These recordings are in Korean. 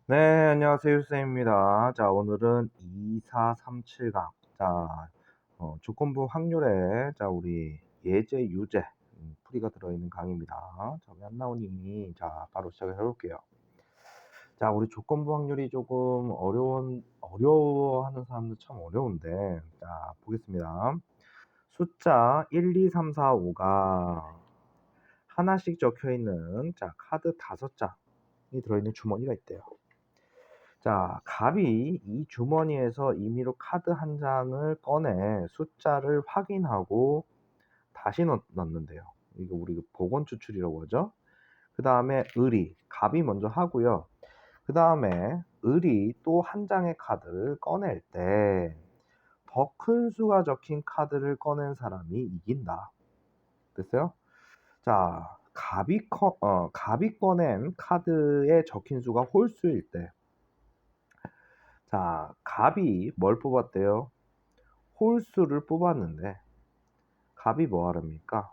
네, 안녕하세요. 유쌤입니다. 자, 오늘은 2437강. 자, 조건부 확률에, 자, 우리 예제, 유제, 풀이가 들어있는 강의입니다. 자, 우리 한나오님이, 자, 바로 시작을 해볼게요. 자, 우리 조건부 확률이 조금 어려워하는 사람들 참 어려운데, 자, 보겠습니다. 숫자 1, 2, 3, 4, 5가 하나씩 적혀 있는, 자, 카드 5장이 들어있는 주머니가 있대요. 자, 갑이 이 주머니에서 임의로 카드 한 장을 꺼내 숫자를 확인하고 다시 넣는데요. 이거 우리 복원 추출이라고 하죠. 그 다음에 을이, 갑이 먼저 하고요. 그 다음에 을이 또 한 장의 카드를 꺼낼 때 더 큰 수가 적힌 카드를 꺼낸 사람이 이긴다. 됐어요? 자, 갑이 꺼낸 카드에 적힌 수가 홀수일 때, 자, 갑이 뭘 뽑았대요? 홀수를 뽑았는데 갑이 뭐 하랍니까?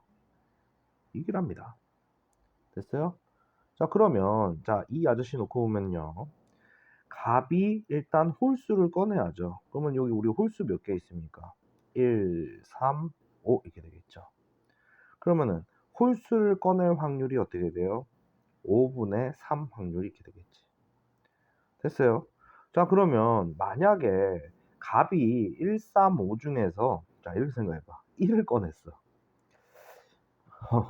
이기랍니다. 됐어요? 자, 그러면 자, 이 아저씨 놓고 보면요. 갑이 일단 홀수를 꺼내야죠. 그러면 여기 우리 홀수 몇 개 있습니까? 1, 3, 5 이렇게 되겠죠. 그러면은 홀수를 꺼낼 확률이 어떻게 돼요? 5분의 3 확률이 이렇게 되겠지. 됐어요? 자, 그러면 만약에 갑이 1, 3, 5 중에서, 자, 이렇게 생각해봐. 1을 꺼냈어.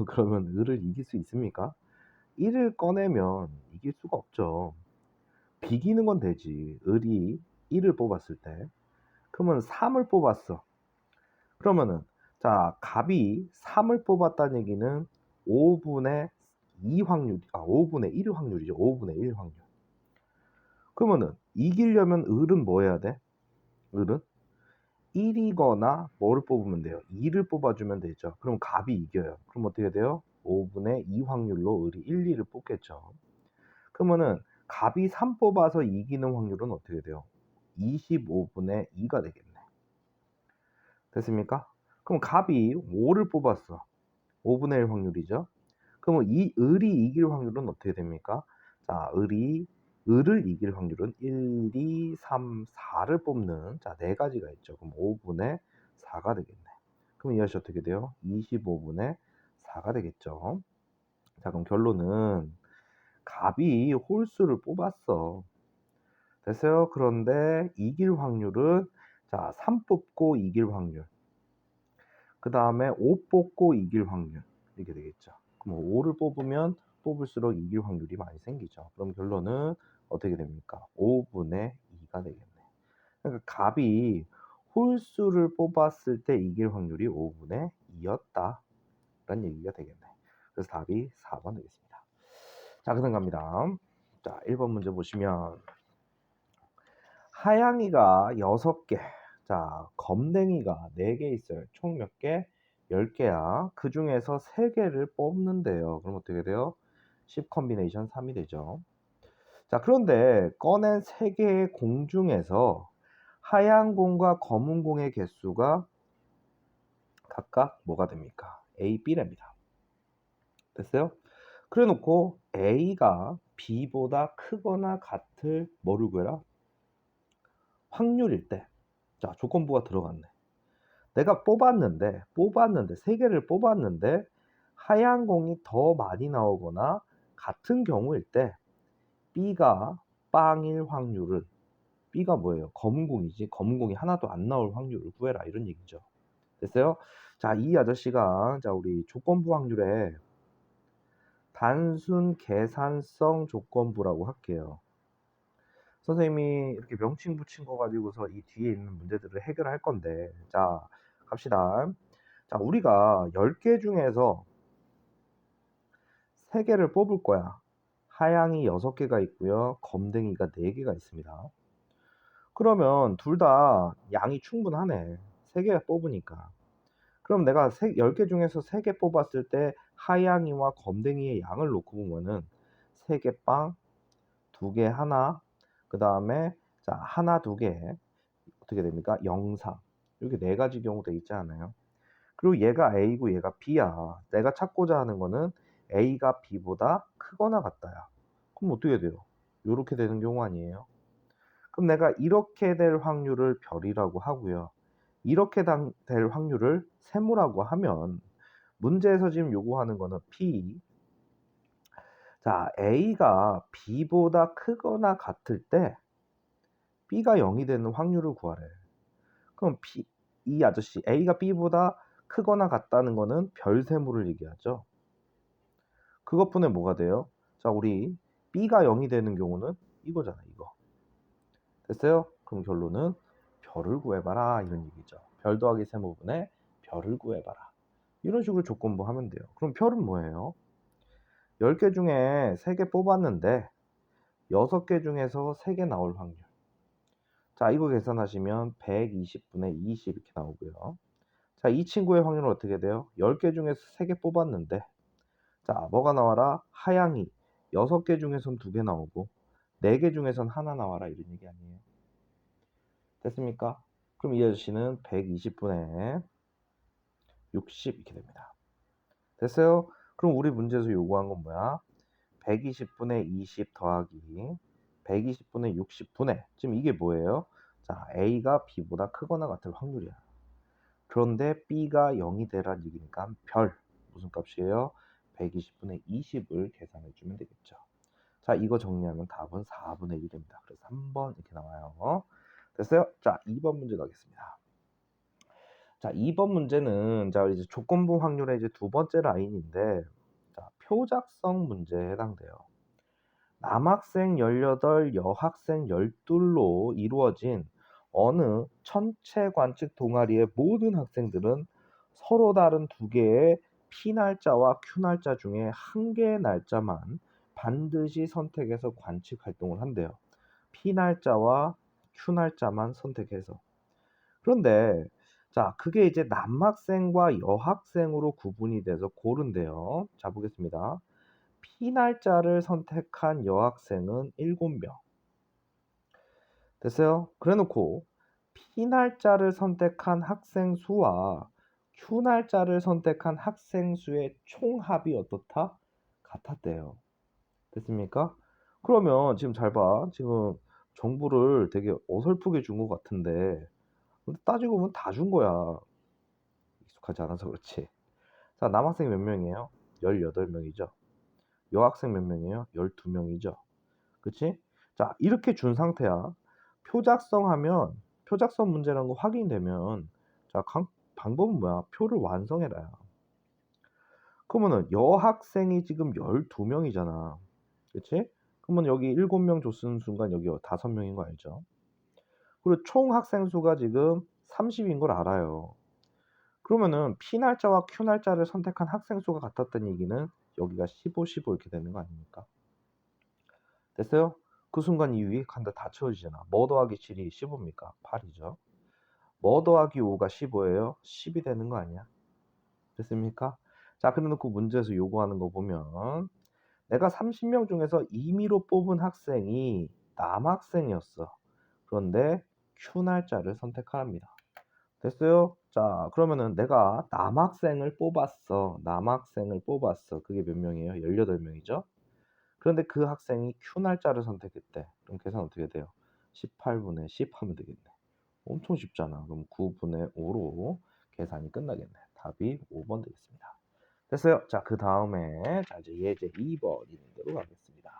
그러면 을을 이길 수 있습니까? 1을 꺼내면 이길 수가 없죠. 비기는 건 되지. 을이 1을 뽑았을 때. 그러면 3을 뽑았어. 그러면은, 자, 갑이 3을 뽑았다는 얘기는 5분의 2 확률, 5분의 1 확률이죠. 5분의 1 확률. 그러면은, 이기려면 을은 뭐 해야 돼? 을은 1이거나 뭐를 뽑으면 돼요? 2를 뽑아주면 되죠. 그럼 갑이 이겨요. 그럼 어떻게 돼요? 5분의 2 확률로 을이 1, 2를 뽑겠죠. 그러면은 갑이 3 뽑아서 이기는 확률은 어떻게 돼요? 25분의 2가 되겠네. 됐습니까? 그럼 갑이 5를 뽑았어. 5분의 1 확률이죠. 그러면 이 을이 이길 확률은 어떻게 됩니까? 자, 을을 이길 확률은 1, 2, 3, 4를 뽑는, 자, 네 가지가 있죠. 그럼 5분의 4가 되겠네. 그럼 이 아저씨 어떻게 돼요? 25분의 4가 되겠죠. 자, 그럼 결론은 갑이 홀수를 뽑았어. 됐어요? 그런데 이길 확률은, 자, 3 뽑고 이길 확률, 그 다음에 5 뽑고 이길 확률, 이렇게 되겠죠. 그럼 5를 뽑으면 뽑을수록 이길 확률이 많이 생기죠. 그럼 결론은 어떻게 됩니까? 5분의 2가 되겠네. 그러니까 갑이 홀수를 뽑았을 때 이길 확률이 5분의 2였다. 라는 얘기가 되겠네. 그래서 답이 4번 되겠습니다. 자, 그다음 갑니다. 자, 1번 문제 보시면 하양이가 6개, 자, 검댕이가 4개 있어요. 총 몇 개? 10개야. 그 중에서 3개를 뽑는데요. 그럼 어떻게 돼요? 10 컨비네이션 3이 되죠. 자, 그런데 꺼낸 3개의 공 중에서 하얀 공과 검은 공의 개수가 각각 뭐가 됩니까? A, B랍니다. 됐어요? 그래 놓고 A가 B보다 크거나 같을 뭐를 구해라? 확률일 때. 자, 조건부가 들어갔네. 내가 뽑았는데 3개를 뽑았는데 하얀 공이 더 많이 나오거나 같은 경우일 때 B가 빵일 확률은, B가 뭐예요? 검은 공이지. 검은 공이 하나도 안 나올 확률을 구해라, 이런 얘기죠. 됐어요? 자, 이 아저씨가, 자, 우리 조건부 확률에 단순 계산성 조건부라고 할게요. 선생님이 이렇게 명칭 붙인 거 가지고서 이 뒤에 있는 문제들을 해결할 건데, 자, 갑시다. 자, 우리가 10개 중에서 3개를 뽑을 거야. 하양이 6개가 있고요. 검댕이가 4개가 있습니다. 그러면 둘 다 양이 충분하네. 3개 뽑으니까. 그럼 내가 10개 중에서 3개 뽑았을 때 하양이와 검댕이의 양을 놓고 보면은 3개 빵, 2개 하나, 그 다음에 자, 하나 2개, 어떻게 됩니까? 0, 3. 이렇게 4가지 경우 돼 있지 않아요? 그리고 얘가 A고 얘가 B야. 내가 찾고자 하는 거는 A가 B보다 크거나 같다야. 그럼 어떻게 돼요? 요렇게 되는 경우 아니에요? 그럼 내가 이렇게 될 확률을 별이라고 하고요. 이렇게 될 확률을 세모라고 하면 문제에서 지금 요구하는 거는 P. 자, A가 B보다 크거나 같을 때 B가 0이 되는 확률을 구하래. 그럼 이 아저씨 A가 B보다 크거나 같다는 거는 별세모를 얘기하죠. 그것뿐에 뭐가 돼요? 자, 우리 B가 0이 되는 경우는 이거잖아, 이거. 됐어요? 그럼 결론은 별을 구해봐라 이런 얘기죠. 별 더하기 세모분의 별을 구해봐라. 이런 식으로 조건부 하면 돼요. 그럼 별은 뭐예요? 10개 중에 3개 뽑았는데 6개 중에서 3개 나올 확률. 자, 이거 계산하시면 120분의 20 이렇게 나오고요. 자, 이 친구의 확률은 어떻게 돼요? 10개 중에서 3개 뽑았는데 자, 뭐가 나와라? 하양이 6개 중에선 2개 나오고 4개 중에선 하나 나와라 이런 얘기 아니에요? 됐습니까? 그럼 이 아저씨는 120분의 60 이렇게 됩니다. 됐어요? 그럼 우리 문제에서 요구한 건 뭐야? 120분의 20 더하기 120분의 60분의 지금 이게 뭐예요? 자, A가 B보다 크거나 같을 확률이야. 그런데 B가 0이 되란 얘기니까 별 무슨 값이에요? 120분의 20을 계산해 주면 되겠죠. 자, 이거 정리하면 답은 4분의 1입니다. 그래서 3번 이렇게 나와요. 됐어요? 자, 2번 문제 가겠습니다. 자, 2번 문제는 자, 이제 조건부 확률의 이제 두 번째 라인인데 자, 표작성 문제에 해당돼요. 남학생 18, 여학생 12로 이루어진 어느 천체 관측 동아리의 모든 학생들은 서로 다른 두 개의 P 날짜와 Q 날짜 중에 한 개의 날짜만 반드시 선택해서 관측 활동을 한대요. P 날짜와 Q 날짜만 선택해서. 그런데 자, 그게 이제 남학생과 여학생으로 구분이 돼서 고른대요. 자, 보겠습니다. P 날짜를 선택한 여학생은 7명. 됐어요? 그래 놓고 P 날짜를 선택한 학생 수와 Q 날짜를 선택한 학생 수의 총합이 어떻다? 같았대요. 됐습니까? 그러면 지금 잘 봐. 지금 정보를 되게 어설프게 준 것 같은데 근데 따지고 보면 다 준 거야. 익숙하지 않아서 그렇지. 자, 남학생 몇 명이에요? 18명이죠. 여학생 몇 명이에요? 12명이죠. 그치? 자, 이렇게 준 상태야. 표작성 하면, 표작성 문제라는 거 확인되면, 자, 방법은 뭐야? 표를 완성해라야. 그러면은 여학생이 지금 12명이잖아. 그치? 그러면 여기 7명 줬는 순간 여기 5명인 거 알죠? 그리고 총 학생 수가 지금 30인 걸 알아요. 그러면은 P 날짜와 Q 날짜를 선택한 학생 수가 같았던 얘기는 여기가 15, 15 이렇게 되는 거 아닙니까? 됐어요? 그 순간 이 위에 간다 다 채워지잖아. 뭐 더하기 7이 15입니까? 8이죠. 뭐 더하기 5가 15예요? 10이 되는 거 아니야? 됐습니까? 자, 그래 놓고 문제에서 요구하는 거 보면 내가 30명 중에서 임의로 뽑은 학생이 남학생이었어. 그런데 Q 날짜를 선택하랍니다. 됐어요? 자, 그러면은 내가 남학생을 뽑았어. 남학생을 뽑았어. 그게 몇 명이에요? 18명이죠? 그런데 그 학생이 Q 날짜를 선택했대. 그럼 계산 어떻게 돼요? 18분의 10 하면 되겠네. 엄청 쉽잖아. 그럼 9분의 5로 계산이 끝나겠네. 답이 5번 되겠습니다. 됐어요? 자, 그 다음에 자, 이제 예제 2번 있는 대로 가겠습니다.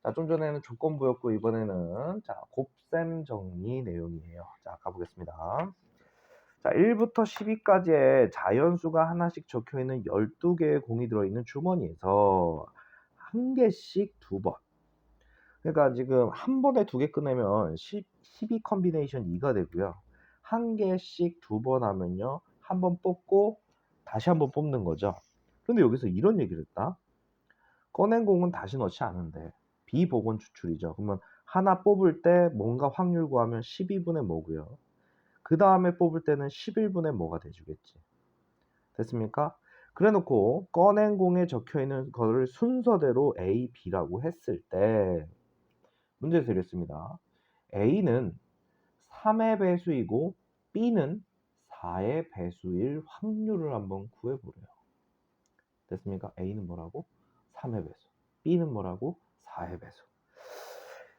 자, 좀 전에는 조건부였고 이번에는 자, 곱셈 정리 내용이에요. 자, 가보겠습니다. 자, 1부터 12까지의 자연수가 하나씩 적혀 있는 12개의 공이 들어있는 주머니에서 한 개씩 두 번. 그러니까 지금 한 번에 두 개 꺼내면 12 컨비네이션 2가 되고요. 한 개씩 두 번 하면요. 한 번 뽑고 다시 한 번 뽑는 거죠. 근데 여기서 이런 얘기를 했다. 꺼낸 공은 다시 넣지 않은데 비복원 추출이죠. 그러면 하나 뽑을 때 뭔가 확률 구하면 12분의 뭐고요. 그 다음에 뽑을 때는 11분의 뭐가 돼주겠지. 됐습니까? 그래 놓고 꺼낸 공에 적혀 있는 거를 순서대로 A, B라고 했을 때 문제 드렸습니다. A는 3의 배수이고 B는 4의 배수일 확률을 한번 구해보래요. 됐습니까? A는 뭐라고? 3의 배수. B는 뭐라고? 4의 배수.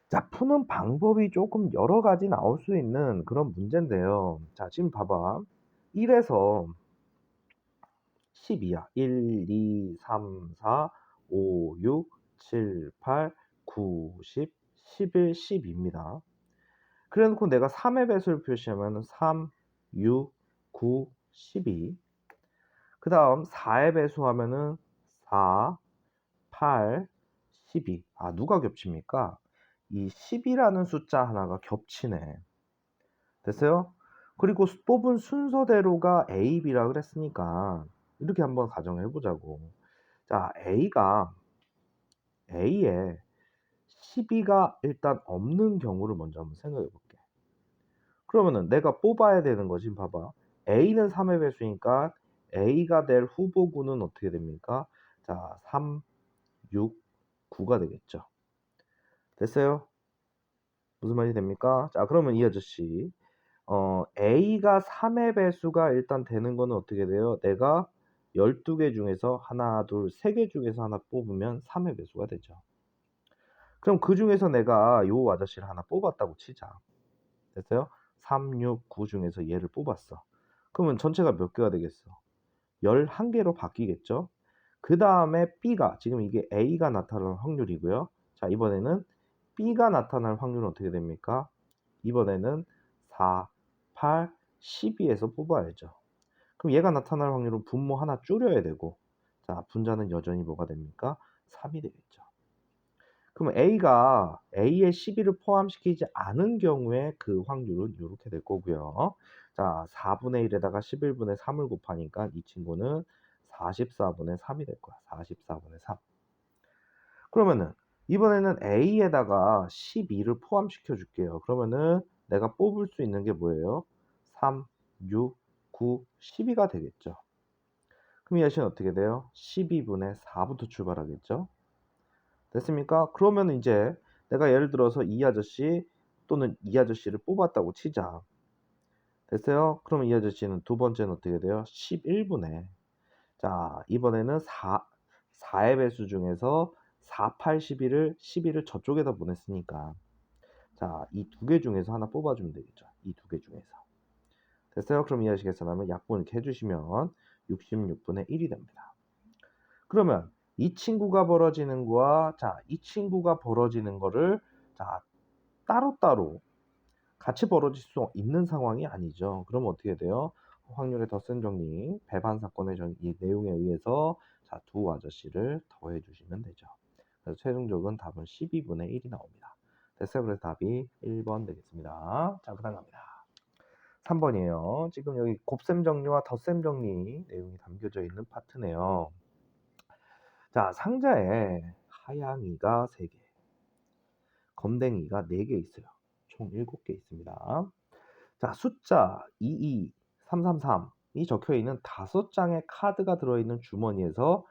자, 푸는 방법이 조금 여러 가지 나올 수 있는 그런 문제인데요. 자, 지금 봐봐. 1 에서 12야. 1, 2, 3, 4, 5, 6, 7, 8, 9, 10, 11, 12입니다. 그래 놓고 내가 3의 배수를 표시하면은 3, 6, 9, 12. 그다음 4의 배수하면은 4, 8, 12. 아, 누가 겹칩니까? 이 10이라는 숫자 하나가 겹치네. 됐어요? 그리고 뽑은 순서대로가 A, B라 그랬으니까 이렇게 한번 가정해 보자고. 자, A에 12가 일단 없는 경우를 먼저 한번 생각해 볼게. 그러면은 내가 뽑아야 되는 거 지금 봐봐. A는 3의 배수니까 A가 될 후보군은 어떻게 됩니까? 자, 3, 6, 9가 되겠죠. 됐어요? 무슨 말이 됩니까? 자, 그러면 이 아저씨 A가 3의 배수가 일단 되는 거는 어떻게 돼요? 내가 12개 중에서 하나, 둘, 3개 중에서 하나 뽑으면 3의 배수가 되죠. 그럼 그중에서 내가 요 아저씨를 하나 뽑았다고 치자. 됐어요? 3, 6, 9 중에서 얘를 뽑았어. 그러면 전체가 몇 개가 되겠어? 11개로 바뀌겠죠? 그 다음에 B가, 지금 이게 A가 나타날 확률이고요. 자, 이번에는 B가 나타날 확률은 어떻게 됩니까? 이번에는 4, 8, 12에서 뽑아야죠. 그럼 얘가 나타날 확률은 분모 하나 줄여야 되고, 자, 분자는 여전히 뭐가 됩니까? 3이 되겠죠. 그럼 A가 A의 12를 포함시키지 않은 경우에 그 확률은 이렇게 될 거고요. 자, 4분의 1에다가 11분의 3을 곱하니까 이 친구는 44분의 3이 될 거야. 44분의 3. 그러면은 이번에는 A에다가 12를 포함시켜 줄게요. 그러면은 내가 뽑을 수 있는 게 뭐예요? 3, 6, 9, 12가 되겠죠. 그럼 이 아저씨는 어떻게 돼요? 12분의 4부터 출발하겠죠. 됐습니까? 그러면 이제 내가 예를 들어서 이 아저씨 또는 이 아저씨를 뽑았다고 치자. 됐어요? 그러면 이 아저씨는 두 번째는 어떻게 돼요? 11분의. 자, 이번에는 4의 배수 중에서 4, 8, 12를 저쪽에다 보냈으니까. 자, 이 두 개 중에서 하나 뽑아주면 되겠죠. 이 두 개 중에서. 됐어요? 그럼 이 아저씨 계산하면 약분 이렇게 해주시면 66분의 1이 됩니다. 그러면 이 친구가 벌어지는 거와 이 친구가 벌어지는 거를 자, 따로따로 같이 벌어질 수 있는 상황이 아니죠. 그러면 어떻게 돼요? 확률의 덧셈 정리, 배반 사건의 이 내용에 의해서 자, 두 아저씨를 더해 주시면 되죠. 그래서 최종적은 답은 12분의 1이 나옵니다. 됐어요? 그래서 답이 1번 되겠습니다. 자, 그다음 갑니다. 3번이에요. 지금 여기 곱셈 정리와 덧셈 정리 내용이 담겨져 있는 파트네요. 자, 상자에 하양이가 3개, 검댕이가 4개 있어요. 총 7개 있습니다. 자, 숫자 22, 333이 적혀 있는 5장의 카드가 들어있는 주머니에서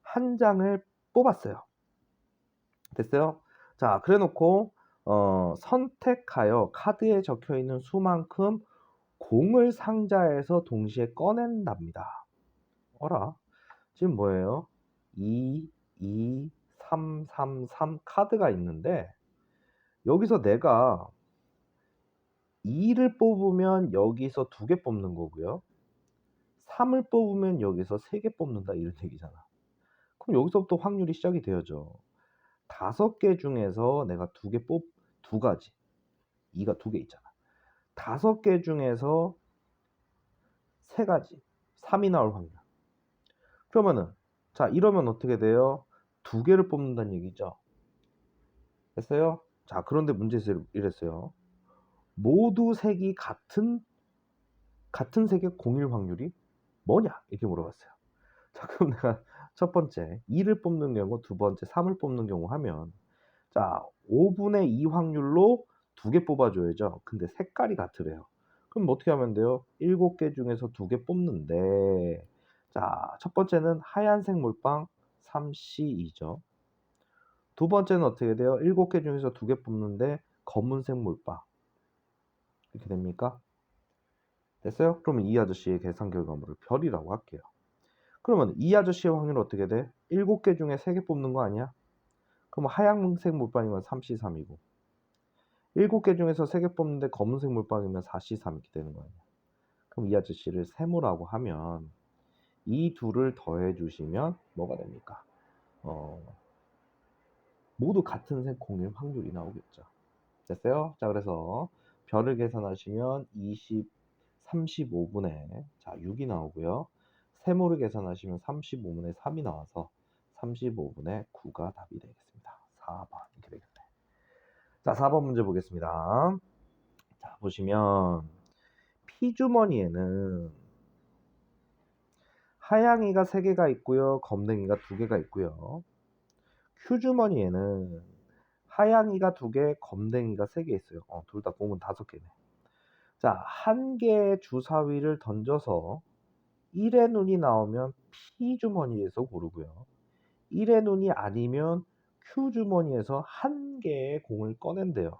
한 장을 뽑았어요. 됐어요? 자, 그래 놓고 선택하여 카드에 적혀 있는 수만큼 공을 상자에서 동시에 꺼낸답니다. 어라? 지금 뭐예요? 2, 2, 3, 3, 3 카드가 있는데 여기서 내가 2를 뽑으면 여기서 2개 뽑는 거고요. 3을 뽑으면 여기서 3개 뽑는다 이런 얘기잖아. 그럼 여기서부터 확률이 시작이 되어져. 5개 중에서 내가 2가지. 2가 2개 있잖아. 5개 중에서 3가지. 3이 나올 확률. 그러면은 자, 이러면 어떻게 돼요? 2개를 뽑는다는 얘기죠. 됐어요? 자, 그런데 문제에서 이랬어요. 모두 색이 같은 색의 공일 확률이 뭐냐? 이렇게 물어봤어요. 자, 그럼 내가 첫 번째 2를 뽑는 경우, 두 번째 3을 뽑는 경우 하면 자, 5분의 2 확률로 2개 뽑아줘야죠. 근데 색깔이 같으래요. 그럼 어떻게 하면 돼요? 7개 중에서 2개 뽑는데 자, 첫 번째는 하얀색 몰빵 3C2죠. 두 번째는 어떻게 돼요? 7개 중에서 2개 뽑는데 검은색 몰빵 이렇게 됩니까? 됐어요? 그러면 이 아저씨의 계산 결과물을 별이라고 할게요. 그러면 이 아저씨의 확률은 어떻게 돼? 7개 중에 3개 뽑는 거 아니야? 그럼 하얀색 몰빵이면 3C3이고 7개 중에서 3개 뽑는데 검은색 물방이면 4C3 이렇게 되는 거 아니야. 그럼 이 아저씨를 세모라고 하면 이 둘을 더해 주시면 뭐가 됩니까? 모두 같은 색 공일 확률이 나오겠죠. 됐어요? 자, 그래서 별을 계산하시면 35분의 자 6이 나오고요. 세모를 계산하시면 35분의 3이 나와서 35분의 9가 답이 되겠습니다. 4번 이렇게 되겠네. 자, 4번 문제 보겠습니다. 자, 보시면 피주머니에는 하양이가 3개가 있고요. 검댕이가 2개가 있고요. 큐주머니에는 하양이가 2개, 검댕이가 3개 있어요. 둘 다 공은 5개네. 자, 한 개의 주사위를 던져서 1의 눈이 나오면 P주머니에서 고르고요. 1의 눈이 아니면 Q주머니에서 한 개의 공을 꺼낸대요.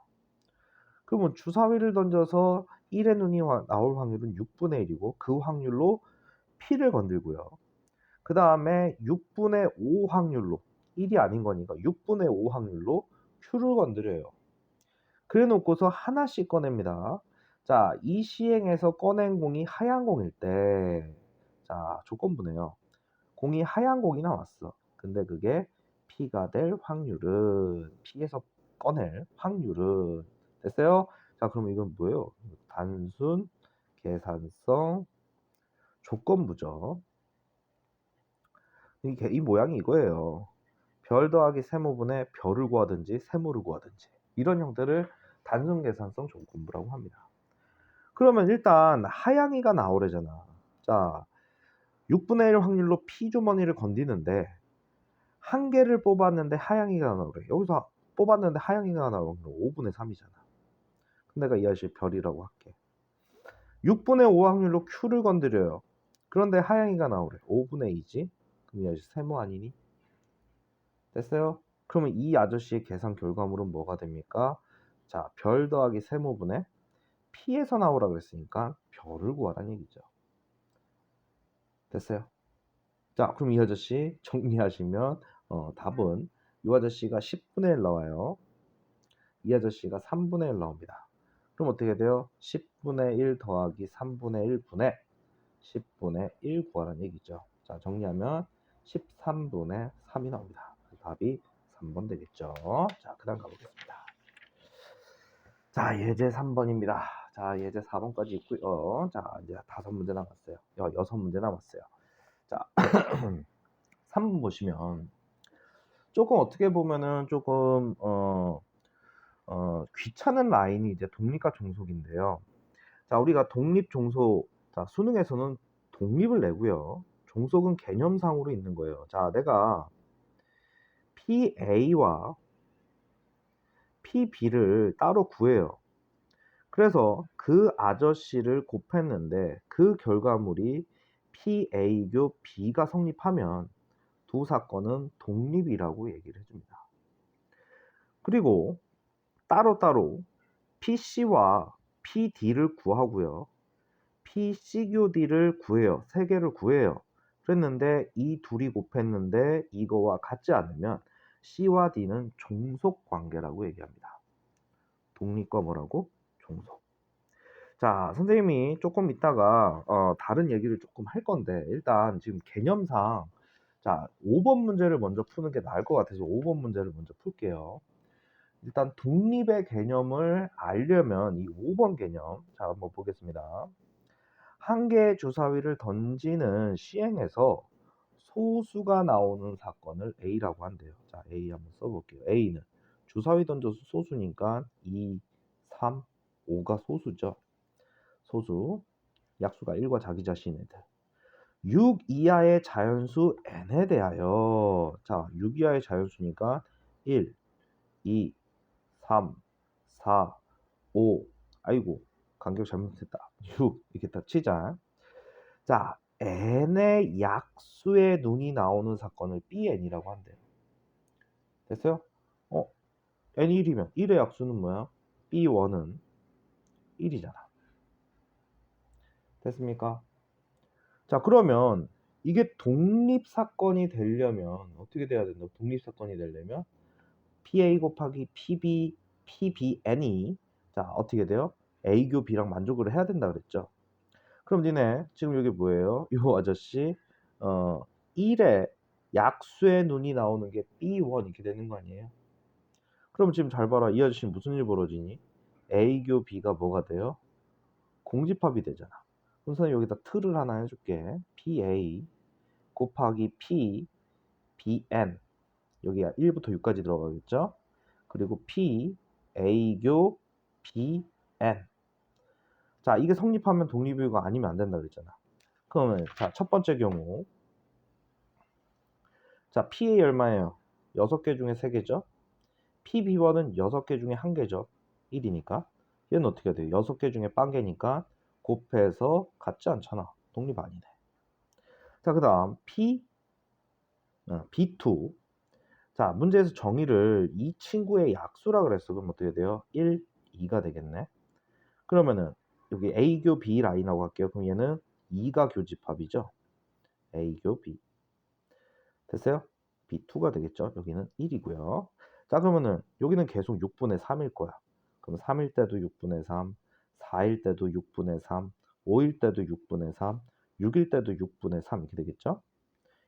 그러면 주사위를 던져서 1의 눈이 나올 확률은 6분의 1이고 그 확률로 P를 건들고요. 그 다음에 6분의 5 확률로 1이 아닌 거니까 6분의 5 확률로 Q를 건드려요. 그래 놓고서 하나씩 꺼냅니다. 자, 이 시행에서 꺼낸 공이 하얀 공일 때, 자, 조건부네요. 공이 하얀 공이 나왔어. 근데 그게 P가 될 확률은, P에서 꺼낼 확률은, 됐어요? 자, 그럼 이건 뭐예요? 단순 계산성 조건부죠. 이 모양이 이거예요. 별 더하기 세모분의 별을 구하든지 세모를 구하든지 이런 형태를 단순 계산성 조건부라고 합니다. 그러면 일단 하양이가 나오래잖아. 자, 6분의 1 확률로 P주머니를 건디는데 한 개를 뽑았는데 하양이가 나오래. 여기서 뽑았는데 하양이가 나오면 5분의 3이잖아. 그럼 내가 이 아저씨 별이라고 할게. 6분의 5 확률로 Q를 건드려요. 그런데 하양이가 나오래. 5분의 2지? 그럼 이 아저씨 세모 아니니? 됐어요? 그러면 이 아저씨의 계산 결과물은 뭐가 됩니까? 자, 별 더하기 세모분의 P에서 나오라 그랬으니까 별을 구하라는 얘기죠. 됐어요? 자, 그럼 이 아저씨 정리하시면 답은 이 아저씨가 10분의 1 나와요. 이 아저씨가 3분의 1 나옵니다. 그럼 어떻게 돼요? 10분의 1 더하기 3분의 1분의 10분의 1 구하라는 얘기죠. 자, 정리하면 13분의 3이 나옵니다. 답이 3번 되겠죠. 자, 그 다음 가보겠습니다. 자, 예제 3번입니다. 자, 예제 4번까지 있고요. 자, 이제 5문제 남았어요. 6문제 남았어요. 자, 3번 보시면 조금 어떻게 보면은 조금 귀찮은 라인이 이제 독립과 종속인데요. 자, 우리가 독립 종속, 자, 수능에서는 독립을 내고요. 종속은 개념상으로 있는 거예요. 자, 내가 PA와 PB를 따로 구해요. 그래서 그 아저씨를 곱했는데 그 결과물이 PA교 B가 성립하면 두 사건은 독립이라고 얘기를 해줍니다. 그리고 따로따로 PC와 PD를 구하고요. PC교 D를 구해요. 세 개를 구해요. 그랬는데 이 둘이 곱했는데 이거와 같지 않으면 C와 D는 종속 관계라고 얘기합니다. 독립과 뭐라고? 종속. 자, 선생님이 조금 이따가 다른 얘기를 조금 할 건데 일단 지금 개념상 자, 5번 문제를 먼저 푸는 게 나을 것 같아서 5번 문제를 먼저 풀게요. 일단 독립의 개념을 알려면 이 5번 개념 자, 한번 보겠습니다. 한 개의 주사위를 던지는 시행에서 소수가 나오는 사건을 A라고 한대요. 자, A 한번 써볼게요. A는 주사위 던져서 소수니까 2, 3, 5가 소수죠. 소수. 약수가 1과 자기 자신에 대해 6 이하의 자연수 n에 대하여 자, 6 이하의 자연수니까 1, 2, 3, 4, 5 아이고 간격 잘못했다 6 이렇게 딱 치자. 자, n의 약수의 눈이 나오는 사건을 Bn이라고 한대요. 됐어요? n이 1이면 1의 약수는 뭐야? B1은 1이잖아. 됐습니까? 자, 그러면 이게 독립사건이 되려면 어떻게 돼야 된다? 독립사건이 되려면 PA 곱하기 PB, PBN이 자, 어떻게 돼요? A교 B랑 만족을 해야 된다 그랬죠. 그럼 니네 지금 여기 뭐예요? 요 아저씨 1에 약수의 눈이 나오는 게 B1 이렇게 되는 거 아니에요? 그럼 지금 잘 봐라. 이 아저씨는 무슨 일 벌어지니? A교 B가 뭐가 돼요? 공집합이 되잖아. 그럼 선생님 여기다 틀을 하나 해줄게. PA 곱하기 P, BN 여기가 1부터 6까지 들어가겠죠? 그리고 P, A교 BN 자, 이게 성립하면 독립이유가 아니면 안 된다 그랬잖아. 그러면 자, 첫 번째 경우 자, PA 얼마예요? 6개 중에 3개죠? PB1은 6개 중에 1개죠. 1이니까. 얘는 어떻게 돼요? 6개 중에 빵개니까 곱해서 같지 않잖아. 독립 아니네. 자, 그 다음 B2 자, 문제에서 정의를 이 친구의 약수라 그랬어. 그럼 어떻게 돼요? 1, 2가 되겠네. 그러면은 여기 A교 B 라인하고 할게요. 그럼 얘는 2가 교집합이죠. A교 B 됐어요? B2가 되겠죠. 여기는 1이고요. 자, 그러면은 여기는 계속 6분의 3일 거야. 그럼 3일 때도 6분의 3, 4일 때도 6분의 3, 5일 때도 6분의 3, 6일 때도 6분의 3 이렇게 되겠죠.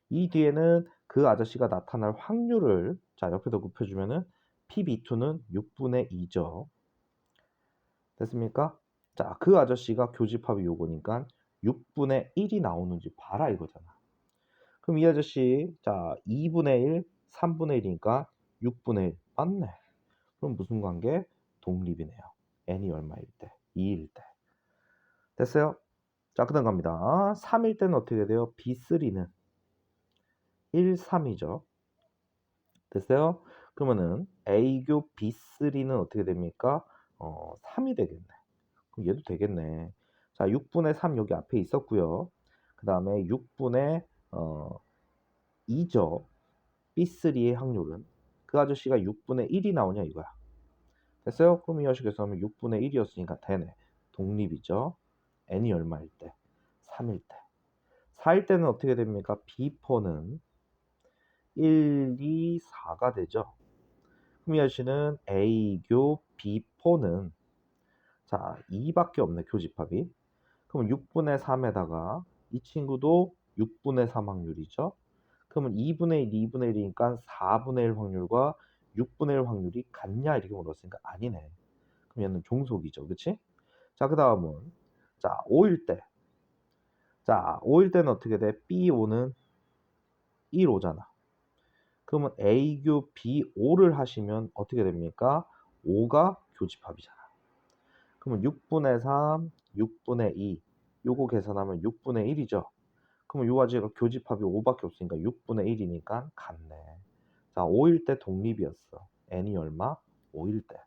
이 뒤에는 그 아저씨가 나타날 확률을 자 옆에다 곱해주면은 PB2는 6분의 2죠. 됐습니까? 자, 그 아저씨가 교집합이 요거니까 6분의 1이 나오는지 봐라 이거잖아. 그럼 이 아저씨 자 2분의 1, 3분의 1이니까 6분의 1 맞네. 그럼 무슨 관계? 독립이네요. n이 얼마일 때? 2일 때. 됐어요? 자, 그 다음 갑니다. 3일 때는 어떻게 돼요? B3는 1, 3이죠. 됐어요? 그러면은 A교 B3는 어떻게 됩니까? 3이 되겠네. 그럼 얘도 되겠네. 자, 6분의 3 여기 앞에 있었고요. 그 다음에 6분의 2죠. B3의 확률은. 그 아저씨가 6분의 1이 나오냐 이거야. 됐어요? 그럼 이 아저씨에서 하면 6분의 1이었으니까 되네. 독립이죠. n이 얼마일 때? 3일 때. 4일 때는 어떻게 됩니까? B4는 1, 2, 4가 되죠. 후미야 씨는 A교 B4는 자 2밖에 없네 교집합이. 그러면 6분의 3에다가 이 친구도 6분의 3 확률이죠. 그러면 2분의 1, 2분의 1이니까 4분의 1 확률과 6분의 1 확률이 같냐 이렇게 물었으니까 아니네. 그럼 얘는 종속이죠. 그치? 자, 그 다음은 자 5일 때. 자 5일 때는 어떻게 돼? B5는 1 오잖아. 그러면 A교 B5를 하시면 어떻게 됩니까? 5가 교집합이잖아. 그러면 6분의 3, 6분의 2 요거 계산하면 6분의 1이죠. 그러면 요 아지가 교집합이 5밖에 없으니까 6분의 1이니까 같네. 자, 5일 때 독립이었어. n이 얼마? 5일 때.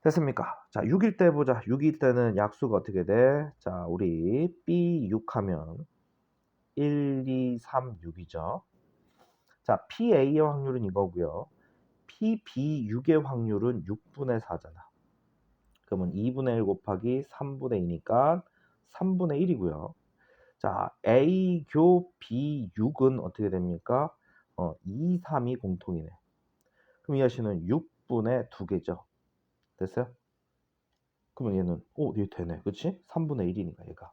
됐습니까? 자, 6일 때 보자. 6일 때는 약수가 어떻게 돼? 자, 우리 B6 하면 1, 2, 3, 6이죠. 자, PA의 확률은 이거고요. PB6의 확률은 6분의 4잖아. 그러면 2분의 1 곱하기 3분의 2니까 3분의 1이고요. 자, A교 B6은 어떻게 됩니까? 2, 3이 공통이네. 그럼 이 아씨는 6분의 2개죠. 됐어요? 그러면 얘는 얘 되네. 그치? 3분의 1이니까 얘가.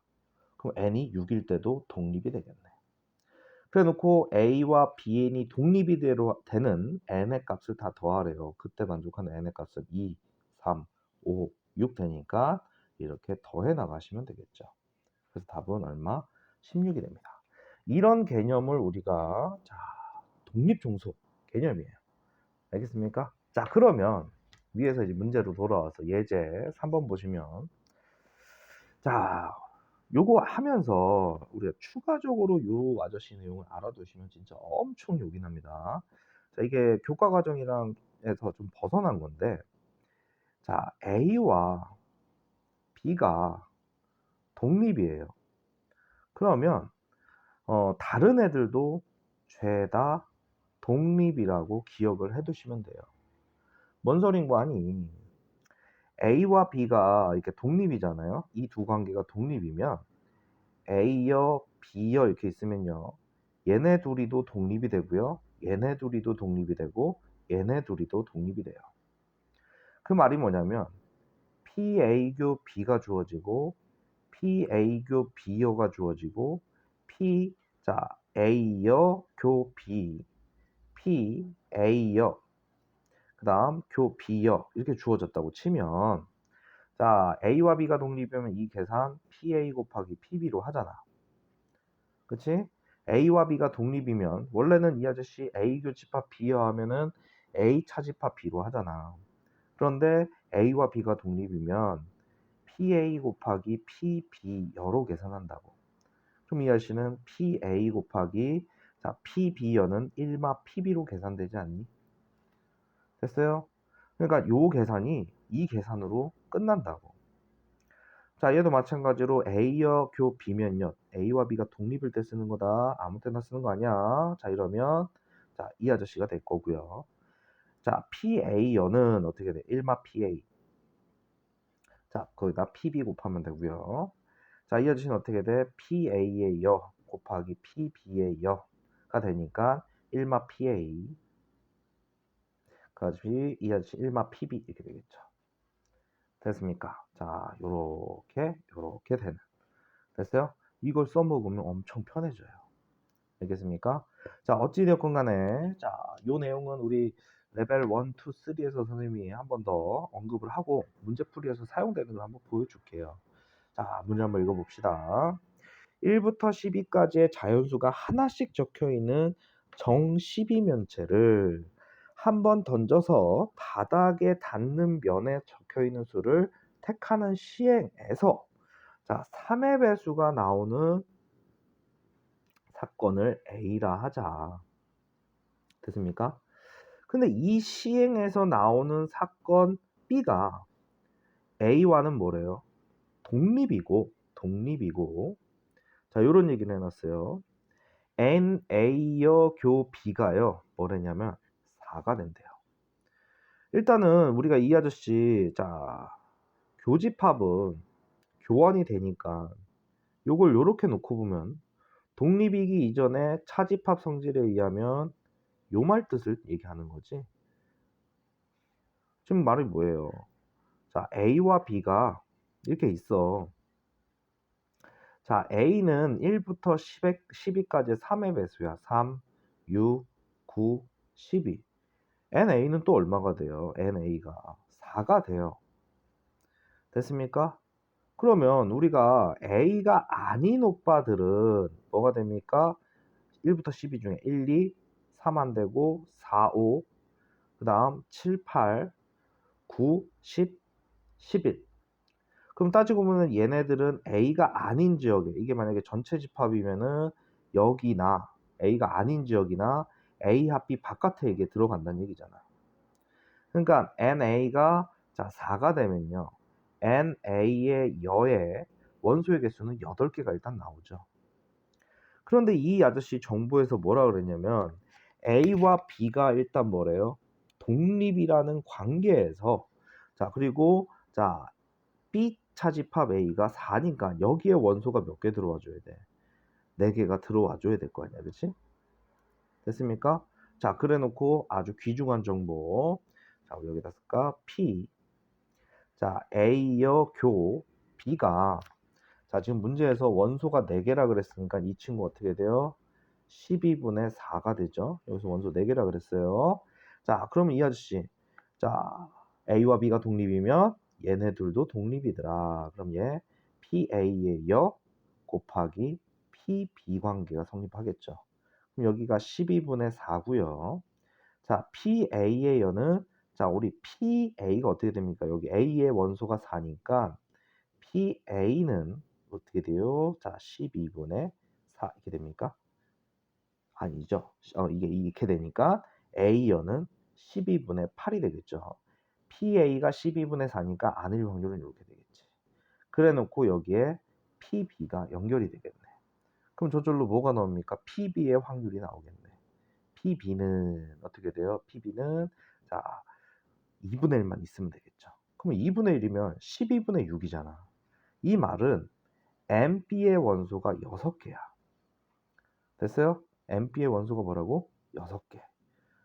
그럼 n이 6일 때도 독립이 되겠네. 그래 놓고 a와 bn이 독립이 되는 n의 값을 다 더하래요. 그때 만족하는 n의 값은 2, 3, 5, 6 되니까 이렇게 더해 나가시면 되겠죠. 그래서 답은 얼마? 16이 됩니다. 이런 개념을 우리가 자, 독립종속 개념이에요. 알겠습니까? 자, 그러면 위에서 이제 문제로 돌아와서 예제 3번 보시면 자, 요거 하면서 우리가 추가적으로 요 아저씨 내용을 알아두시면 진짜 엄청 요긴합니다. 자, 이게 교과 과정이랑 에서 좀 벗어난 건데 자, A와 B가 독립이에요. 그러면 다른 애들도 죄다 독립이라고 기억을 해 두시면 돼요. 뭔 소린 거 아니? A와 B가 이렇게 독립이잖아요. 이 두 관계가 독립이면 A여, B여 이렇게 있으면요. 얘네 둘이도 독립이 되고요. 얘네 둘이도 독립이 되고 얘네 둘이도 독립이 돼요. 그 말이 뭐냐면 PA교 B가 주어지고 PA교 B여가 주어지고 P 자 A여 교 B PA여 그 다음 교 B여 이렇게 주어졌다고 치면 자 A와 B가 독립이면 이 계산 PA 곱하기 PB로 하잖아. 그치? A와 B가 독립이면 원래는 이 아저씨 A 교집합 B여 하면은 A 차집합 B로 하잖아. 그런데 A와 B가 독립이면 PA 곱하기 PB여로 계산한다고. 그럼 이 아저씨는 PA 곱하기 자 PB여는 1마 PB로 계산되지 않니? 됐어요? 그러니까 요 계산이 이 계산으로 끝난다고. 자, 얘도 마찬가지로 A여 교 B면요. A와 B가 독립일 때 쓰는 거다. 아무 때나 쓰는 거 아니야. 자, 이러면 자, 이 아저씨가 될 거고요. 자, PA여는 어떻게 돼? 1마 PA. 자, 거기다 PB 곱하면 되고요. 자, 이 아저씨는 어떻게 돼? PA의 여 곱하기 PB의 여가 되니까 1마 PA. 그 아저씨, 이 아저씨 1마 PB 이렇게 되겠죠. 됐습니까? 자, 요렇게 되는. 됐어요? 이걸 써먹으면 엄청 편해져요. 알겠습니까? 자, 어찌되었건 간에, 자, 요 내용은 우리 레벨 1, 2, 3에서 선생님이 한 번 더 언급을 하고 문제풀이에서 사용되는 걸 한번 보여줄게요. 자, 문제 한번 읽어봅시다. 1부터 12까지의 자연수가 하나씩 적혀있는 정 12면체를 한 번 던져서 바닥에 닿는 면에 적혀있는 수를 택하는 시행에서 자, 3의 배수가 나오는 사건을 A라 하자. 됐습니까? 근데 이 시행에서 나오는 사건 B가 A와는 뭐래요? 독립이고 자, 요런 얘기를 해놨어요. NA여 교 B가요. 뭐랬냐면 4가 된대요. 일단은 우리가 이 아저씨 자 교집합은 교환이 되니까 요걸 요렇게 놓고 보면 독립이기 이전에 차집합 성질에 의하면 요 말 뜻을 얘기하는 거지. 지금 말이 뭐예요? 자, A와 B가 이렇게 있어. 자, A는 1부터 12까지 3의 배수야. 3, 6, 9, 12. NA는 또 얼마가 돼요? NA가 4가 돼요. 됐습니까? 그러면 우리가 A가 아닌 오빠들은 뭐가 됩니까? 1부터 12 중에 1, 2, 3 안 되고 4, 5, 그 다음 7, 8, 9, 10, 11. 그럼 따지고 보면 얘네들은 A가 아닌 지역에 이게 만약에 전체 집합이면은 여기나 A가 아닌 지역이나 A 합비 바깥에 이게 들어간다는 얘기잖아. 그러니까 NA가 자 4가 되면요. NA의 여의 원소의 개수는 8개가 일단 나오죠. 그런데 이 아저씨 정보에서 뭐라 그랬냐면 A와 B가 일단 뭐래요? 독립이라는 관계에서 자 그리고 자 B 차집합 A가 4니까 여기에 원소가 몇 개 들어와 줘야 돼? 4개가 들어와 줘야 될 거 아니야. 그치? 됐습니까? 자 그래 놓고 아주 귀중한 정보 자 우리 여기다 쓸까? P 자 A여 교 B가 자 지금 문제에서 원소가 4개라 그랬으니까 이 친구 어떻게 돼요? 12분의 4가 되죠. 여기서 원소 4개라 그랬어요. 자 그러면 이 아저씨 자 A와 B가 독립이면 얘네들도 독립이더라. 그럼 얘 PA의 여 곱하기 PB 관계가 성립하겠죠. 그럼 여기가 12분의 4고요. 자 PA의 여는 자 우리 PA가 어떻게 됩니까? 여기 A의 원소가 4니까 PA는 어떻게 돼요? 자 12분의 4 이렇게 됩니까? 아니죠. 이게 이렇게 되니까 A여는 12분의 8이 되겠죠. PA가 12분의 4니까 아닐 확률은 이렇게 되겠지. 그래 놓고 여기에 PB가 연결이 되겠네. 그럼 저절로 뭐가 나옵니까? PB의 확률이 나오겠네. PB는 어떻게 돼요? PB는 자 2분의 1만 있으면 되겠죠. 그러면 2분의 1이면 12분의 6이잖아. 이 말은 MB의 원소가 6개야. 됐어요? MB의 원소가 뭐라고? 6개.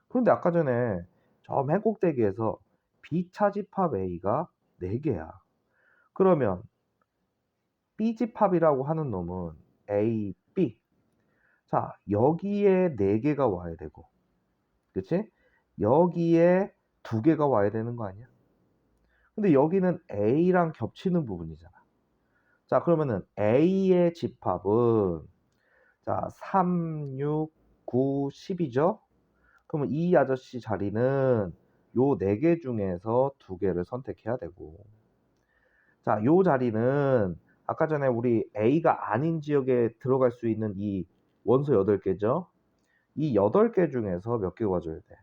그런데 아까 전에 저 맨 꼭대기에서 B차 집합 A가 4개야. 그러면 B 집합이라고 하는 놈은 A, B. 자, 여기에 4개가 와야 되고, 그치? 여기에 2개가 와야 되는 거 아니야? 근데 여기는 A랑 겹치는 부분이잖아. 자, 그러면은 A의 집합은 자 3, 6, 9, 10이죠? 그러면 이 아저씨 자리는 요 4개 중에서 2개를 선택해야 되고, 자, 요 자리는 아까 전에 우리 A가 아닌 지역에 들어갈 수 있는 이 원소 8개죠? 이 8개 중에서 몇 개가 와줘야 돼?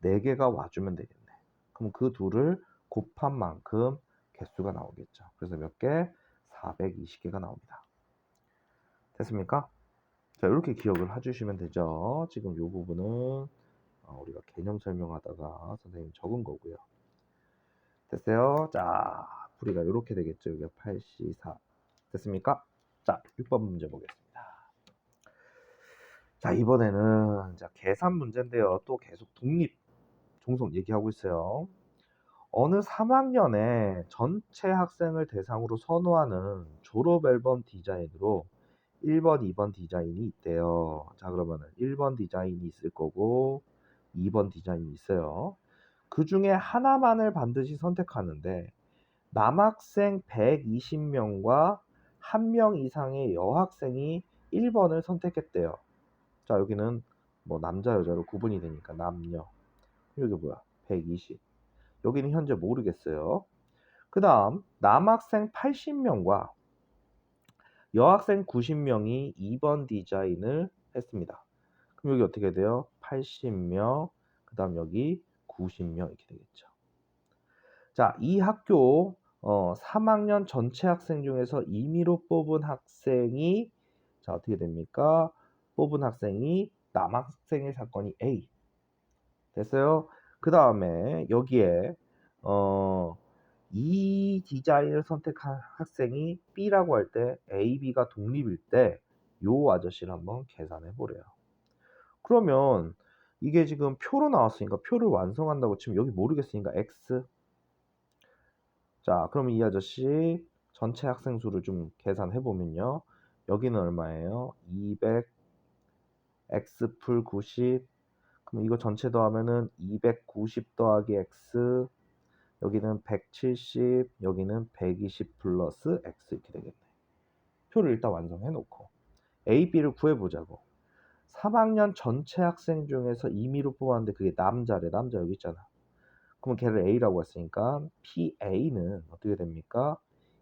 4개가 와주면 되겠네. 그럼 그 둘을 곱한 만큼 개수가 나오겠죠. 그래서 몇 개? 420개가 나옵니다. 됐습니까? 자, 이렇게 기억을 해주시면 되죠. 지금 이 부분은 우리가 개념 설명하다가 선생님 적은 거고요. 됐어요? 자, 풀이가 이렇게 되겠죠. 여기가 8C4. 됐습니까? 자, 6번 문제 보겠습니다. 자, 이번에는 자, 계산 문제인데요. 또 계속 독립 종속 얘기하고 있어요. 어느 3학년에 전체 학생을 대상으로 선호하는 졸업 앨범 디자인으로 1번, 2번 디자인이 있대요. 자, 그러면은 1번 디자인이 있을 거고 2번 디자인이 있어요. 그 중에 하나만을 반드시 선택하는데 남학생 120명과 1명 이상의 여학생이 1번을 선택했대요. 자, 여기는 뭐 남자 여자로 구분이 되니까 남녀. 여기 뭐야? 120. 여기는 현재 모르겠어요. 그 다음 남학생 80명과 여학생 90명이 2번 디자인을 했습니다. 그럼 여기 어떻게 돼요? 80명, 그 다음 여기 90명 이렇게 되겠죠. 자, 이 학교 3학년 전체 학생 중에서 임의로 뽑은 학생이 자, 어떻게 됩니까? 뽑은 학생이 남학생의 사건이 A. 됐어요? 그 다음에 여기에 이 디자인을 선택한 학생이 B라고 할 때 A, B가 독립일 때 요 아저씨를 한번 계산해 보래요. 그러면 이게 지금 표로 나왔으니까 표를 완성한다고 치면 여기 모르겠으니까 X. 자, 그러면 이 아저씨 전체 학생 수를 좀 계산해 보면요. 여기는 얼마예요? 200 X 풀 90. 그럼 이거 전체 더하면은 290 더하기 X, 여기는 170, 여기는 120 플러스 X 이렇게 되겠네. 표를 일단 완성해 놓고 A, B를 구해보자고. 3학년 전체 학생 중에서 임의로 뽑았는데 그게 남자래. 남자 여기 있잖아. 그럼 걔를 A라고 했으니까 PA는 어떻게 됩니까?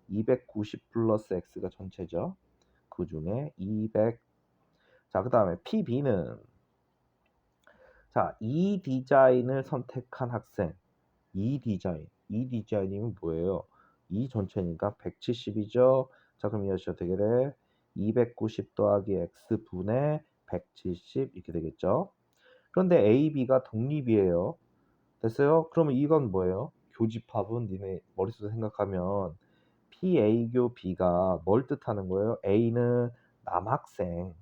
290 플러스 X가 전체죠. 그 중에 200. 자, 그 다음에 PB는 자, 이 디자인을 선택한 학생. 이 디자인이면 뭐예요? 이 전체니까 170이죠. 자, 그럼 이 아저씨 어떻게 돼? 290 더하기 x분의 170 이렇게 되겠죠. 그런데 A, B가 독립이에요. 됐어요? 그러면 이건 뭐예요? 교집합은 니네 머릿속에 생각하면 PA교 B가 뭘 뜻하는 거예요? A는 남학생.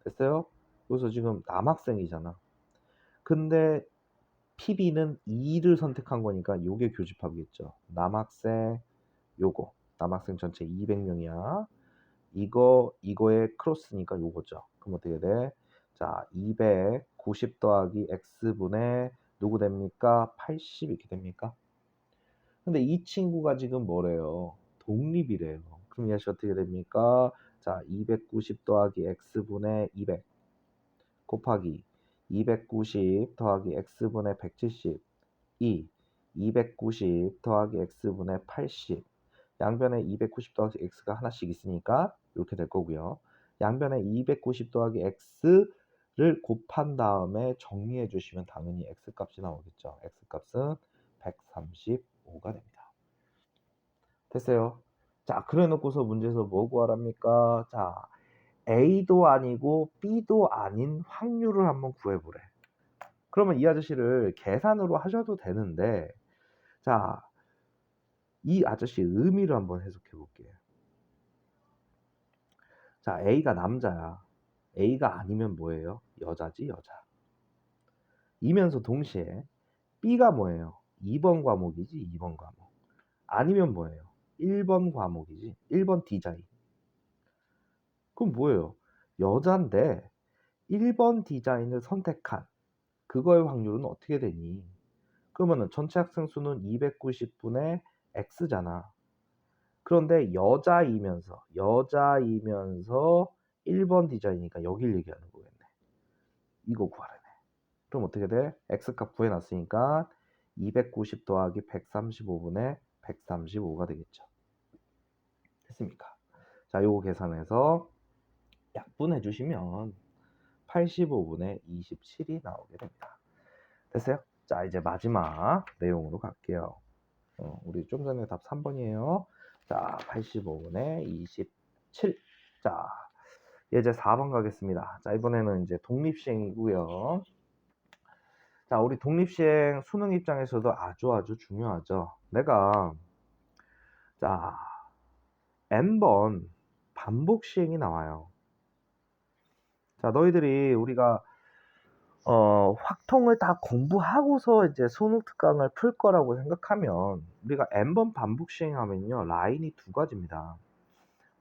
됐어요? 그래서 지금 남학생이잖아. 근데 PB는 2를 선택한 거니까 요게 교집합이겠죠. 남학생 요거 남학생 전체 200명이야. 이거의 크로스니까 요거죠. 그럼 어떻게 돼? 자, 290 더하기 x분의 누구 됩니까? 80 이렇게 됩니까? 근데 이 친구가 지금 뭐래요? 독립이래요. 그럼 얘 어떻게 됩니까? 자, 290 더하기 x분의 200 곱하기 290 더하기 x분의 170 290 더하기 x분의 80. 양변에 290 더하기 x가 하나씩 있으니까 이렇게 될 거고요. 양변에 290 더하기 x를 곱한 다음에 정리해 주시면 당연히 x값이 나오겠죠. x값은 135가 됩니다. 됐어요? 자, 그래 놓고서 문제에서 뭐 구하랍니까? 자, A도 아니고 B도 아닌 확률을 한번 구해보래. 그러면 이 아저씨를 계산으로 하셔도 되는데, 자, 이 아저씨의 의미를 한번 해석해 볼게요. 자, A가 남자야. A가 아니면 뭐예요? 여자지, 여자. 이면서 동시에 B가 뭐예요? 2번 과목이지, 2번 과목. 아니면 뭐예요? 1번 과목이지, 1번 디자인. 그럼 뭐예요? 여잔데 1번 디자인을 선택한 그거의 확률은 어떻게 되니? 그러면은 전체 학생 수는 290분의 X잖아. 그런데 여자이면서 1번 디자인이니까 여길 얘기하는 거겠네. 이거 구하라네. 그럼 어떻게 돼? X값 구해놨으니까 290 더하기 135분의 135가 되겠죠. 됐습니까? 자, 요거 계산해서 약분해 주시면 85분의 27이 나오게 됩니다. 됐어요? 자, 이제 마지막 내용으로 갈게요. 우리 좀 전에 답 3번이에요. 자, 85분의 27. 자, 예제 4번 가겠습니다. 자, 이번에는 이제 독립시행이고요. 자, 우리 독립시행 수능 입장에서도 아주 중요하죠. 내가 자, n번 반복 시행이 나와요. 자, 너희들이 우리가 확통을 다 공부하고서 이제 수능 특강을 풀 거라고 생각하면 우리가 n번 반복 시행하면요, 라인이 두 가지입니다.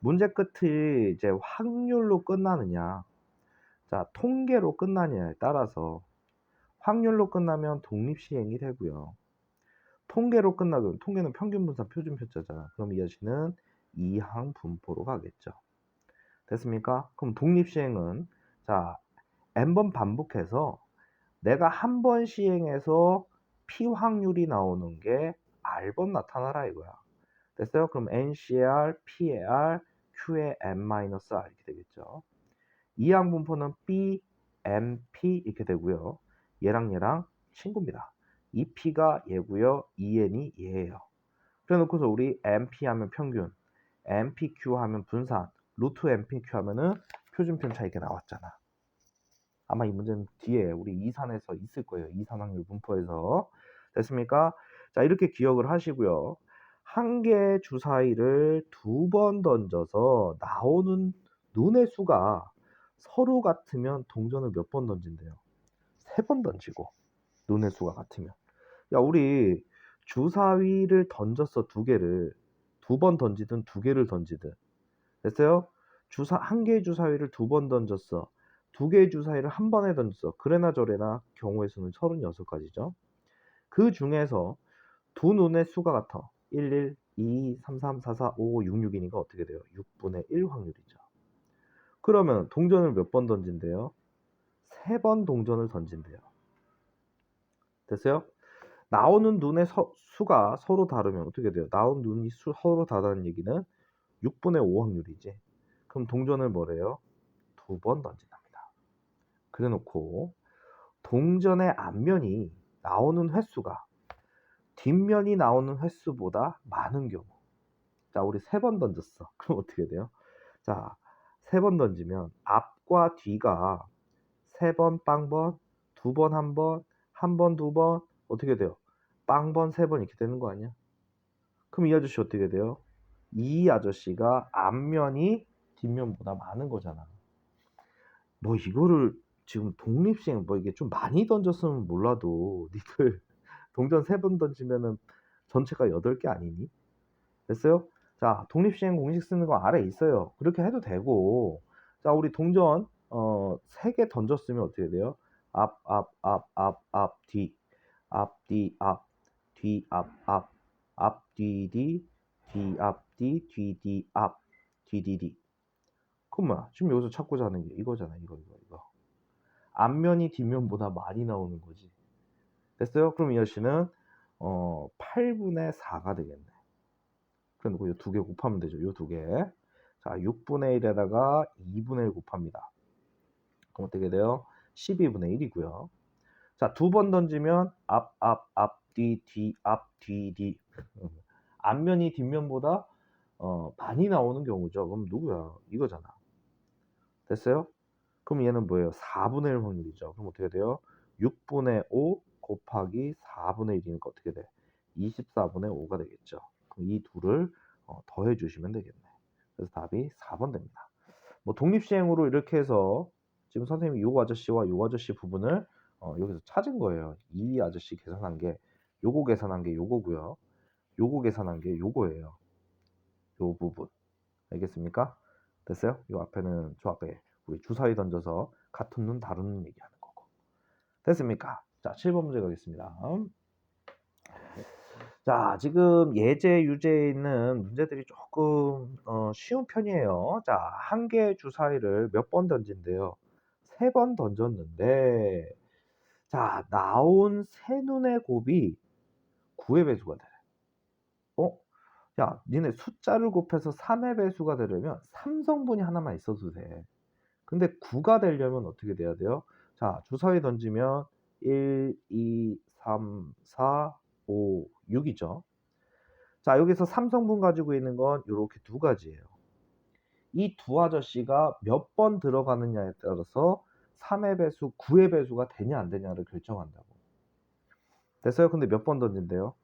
문제 끝이 이제 확률로 끝나느냐, 자, 통계로 끝나느냐에 따라서 확률로 끝나면 독립 시행이 되고요. 통계로 끝나면 통계는 평균 분산 표준 표자잖아. 그럼 이 아저씨는 이항 분포로 가겠죠. 됐습니까? 그럼 독립 시행은 자, n번 반복해서 내가 한 번 시행해서 P 확률이 나오는 게 R번 나타나라 이거야. 됐어요? 그럼 NCR, PAR, QA N-R 이렇게 되겠죠. 이항 분포는 B, MP 이렇게 되고요. 얘랑 친구입니다. 이 P가 얘고요. EN이 얘예요. 그래 놓고서 우리 MP 하면 평균, MPQ 하면 분산, 루트 MPQ 하면은 표준편 차이가 나왔잖아. 아마 이 문제는 뒤에 우리 이산에서 있을 거예요. 이산 확률 분포에서. 됐습니까? 자, 이렇게 기억을 하시고요. 한 개의 주사위를 두 번 던져서 나오는 눈의 수가 서로 같으면 동전을 몇 번 던진대요? 3번 던지고, 눈의 수가 같으면. 야, 우리 주사위를 던졌어, 두 개를. 두 번 던지든 두 개를 던지든. 됐어요? 한 개의 주사위를 두 번 던졌어. 두 개의 주사위를 한 번에 던졌어. 그래나 저래나 경우의 수는 36가지죠. 그 중에서 두 눈의 수가 같아. 1, 1, 2, 3, 3, 4, 4, 5, 5, 6, 6이니까 어떻게 돼요? 6분의 1 확률이죠. 그러면 동전을 몇 번 던진대요? 3번 동전을 던진대요. 됐어요? 나오는 눈의 수가 서로 다르면 어떻게 돼요? 나온 눈이 서로 다르다는 얘기는 6분의 5 확률이지. 그럼 동전을 뭐래요? 두 번 던진답니다. 그래 놓고 동전의 앞면이 나오는 횟수가 뒷면이 나오는 횟수보다 많은 경우. 자, 우리 3번 던졌어. 그럼 어떻게 돼요? 자, 3번 던지면 앞과 뒤가 3번 빵번, 2번 한번, 한 번 두번 어떻게 돼요? 빵번 3번 이렇게 되는 거 아니야? 그럼 이 아저씨 어떻게 돼요? 이 아저씨가 앞면이 뒷면보다 많은 거잖아. 뭐 이거를 지금 독립시행 뭐 이게 좀 많이 던졌으면 몰라도 니들 동전 3번 던지면은 전체가 8개 아니니? 됐어요? 자, 독립시행 공식 쓰는 거 아래 있어요. 그렇게 해도 되고. 자, 우리 동전 3개 던졌으면 어떻게 돼요? 앞, 앞, 앞, 앞, 앞, 뒤. 앞, 뒤, 앞, 뒤, 앞, 앞. 앞, 뒤, 뒤, 뒤, 앞, 뒤, 뒤, 뒤, 앞, 뒤, 뒤, 뒤. 그럼 뭐야? 지금 여기서 찾고자 하는 게 이거잖아. 이거. 앞면이 뒷면보다 많이 나오는 거지. 됐어요? 그럼 이 아저씨는 8분의 4가 되겠네. 그래놓고 이 두 개 곱하면 되죠. 이 두 개. 자, 6분의 1에다가 2분의 1 곱합니다. 그럼 어떻게 돼요? 12분의 1이고요. 자, 두 번 던지면 앞, 뒤, 뒤, 앞, 뒤, 뒤. 앞면이 뒷면보다 많이 나오는 경우죠. 그럼 누구야? 이거잖아. 됐어요? 그럼 얘는 뭐예요? 4분의 1 확률이죠. 그럼 어떻게 돼요? 6분의 5 곱하기 4분의 1이니까 어떻게 돼? 24분의 5가 되겠죠. 그럼 이 둘을 더해 주시면 되겠네. 그래서 답이 4번 됩니다. 뭐 독립시행으로 이렇게 해서 지금 선생님이 요 아저씨와 요 아저씨 부분을 여기서 찾은 거예요. 이 아저씨 계산한 게 요거 계산한 게 요거고요. 요거 계산한 게 요거예요. 요 부분. 알겠습니까? 됐어요? 요 앞에는 저 앞에 우리 주사위 던져서 같은 눈 다른 눈 얘기하는 거고. 됐습니까? 자, 7번 문제 가겠습니다. 자, 지금 예제, 유제에 있는 문제들이 조금 쉬운 편이에요. 자, 한 개의 주사위를 몇 번 던진대요? 3번 던졌는데, 자, 나온 세 눈의 곱이 9의 배수가 되래. 야, 니네 숫자를 곱해서 3의 배수가 되려면 3성분이 하나만 있어도 돼. 근데 9가 되려면 어떻게 돼야 돼요? 자, 주사위 던지면 1, 2, 3, 4, 5, 6이죠. 자, 여기서 3성분 가지고 있는 건 요렇게 두 가지예요. 이 두 아저씨가 몇 번 들어가느냐에 따라서 3의 배수, 9의 배수가 되냐 안 되냐를 결정한다고. 됐어요? 근데 몇 번 던진대요?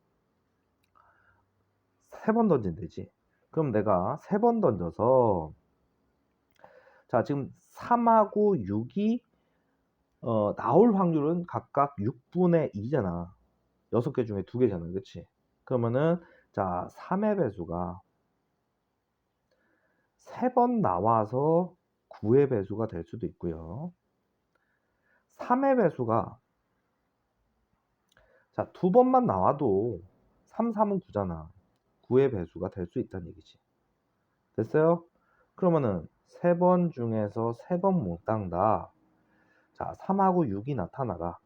3번 던진대지. 그럼 내가 3번 던져서, 자, 지금 3하고 6이 나올 확률은 각각 6분의 2잖아. 6개 중에 2개잖아. 그치? 그러면은, 자, 3의 배수가 3번 나와서 9의 배수가 될 수도 있고요. 3의 배수가, 자, 2번만 나와도 3, 3은 9잖아. 9의 배수가 될 수 있다는 얘기지. 됐어요? 그러면은 3번 중에서 3번 몽땅 다, 자, 3하고 6이 나타나라.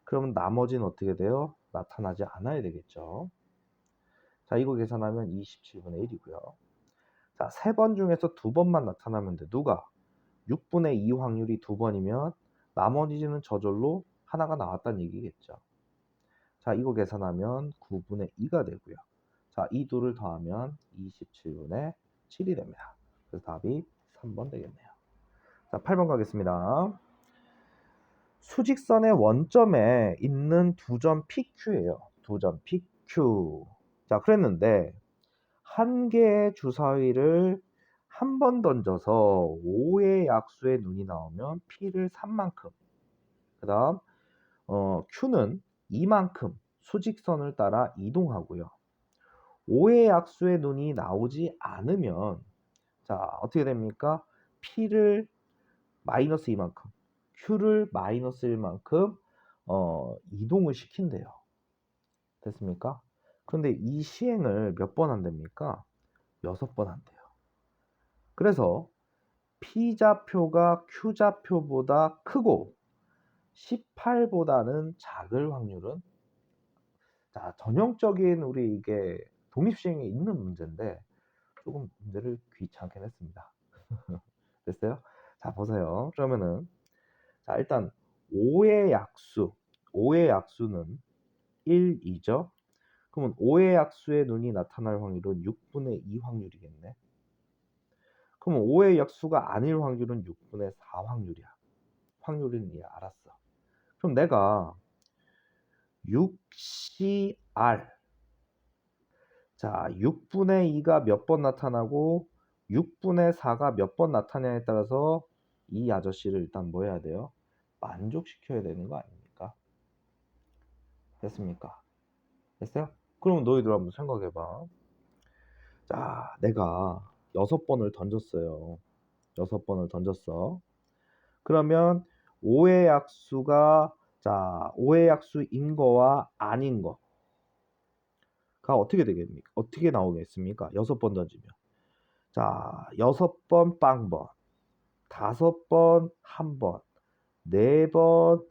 그러면 나머지는 어떻게 돼요? 나타나지 않아야 되겠죠. 자, 이거 계산하면 27분의 1이고요. 자, 3번 중에서 2번만 나타나면 돼. 누가? 6분의 2 확률이 2번이면 나머지는 저절로 하나가 나왔다는 얘기겠죠. 자, 이거 계산하면 9분의 2가 되고요. 자, 이 둘을 더하면 27분의 7이 됩니다. 그래서 답이 3번 되겠네요. 자, 8번 가겠습니다. 수직선의 원점에 있는 두 점 PQ예요. 두 점 PQ. 자, 그랬는데 한 개의 주사위를 한 번 던져서 5의 약수의 눈이 나오면 P를 3만큼. 그 다음 Q는 2만큼 수직선을 따라 이동하고요. 5의 약수의 눈이 나오지 않으면, 자, 어떻게 됩니까? P를 마이너스 2만큼, Q를 마이너스 1만큼 이동을 시킨대요. 됐습니까? 그런데 이 시행을 몇 번 한답니까? 6번 한대요. 그래서 P좌표가 Q좌표보다 크고 18보다는 작을 확률은, 자, 전형적인 우리 이게 독립시행에 있는 문제인데 조금 문제를 귀찮게 냈습니다. 됐어요? 자, 보세요. 그러면은, 자, 일단 5의 약수는 1이죠. 그러면 5의 약수의 눈이 나타날 확률은 6분의 2 확률이겠네. 그러면 5의 약수가 아닐 확률은 6분의 4 확률이야. 확률은 이해 알았어. 그럼 내가 6CR, 자, 6분의 2가 몇 번 나타나고 6분의 4가 몇 번 나타나냐에 따라서 이 아저씨를 일단 뭐 해야 돼요? 만족시켜야 되는 거 아닙니까? 됐습니까? 됐어요? 그럼 너희들 한번 생각해봐. 자, 내가 6번을 던졌어요. 6번을 던졌어. 그러면 5의 약수가, 자, 5의 약수인 거와 아닌 거가 어떻게 되겠습니까? 어떻게 나오겠습니까? 6번 던지면. 자, 6번 빵번, 5번 한번, 4번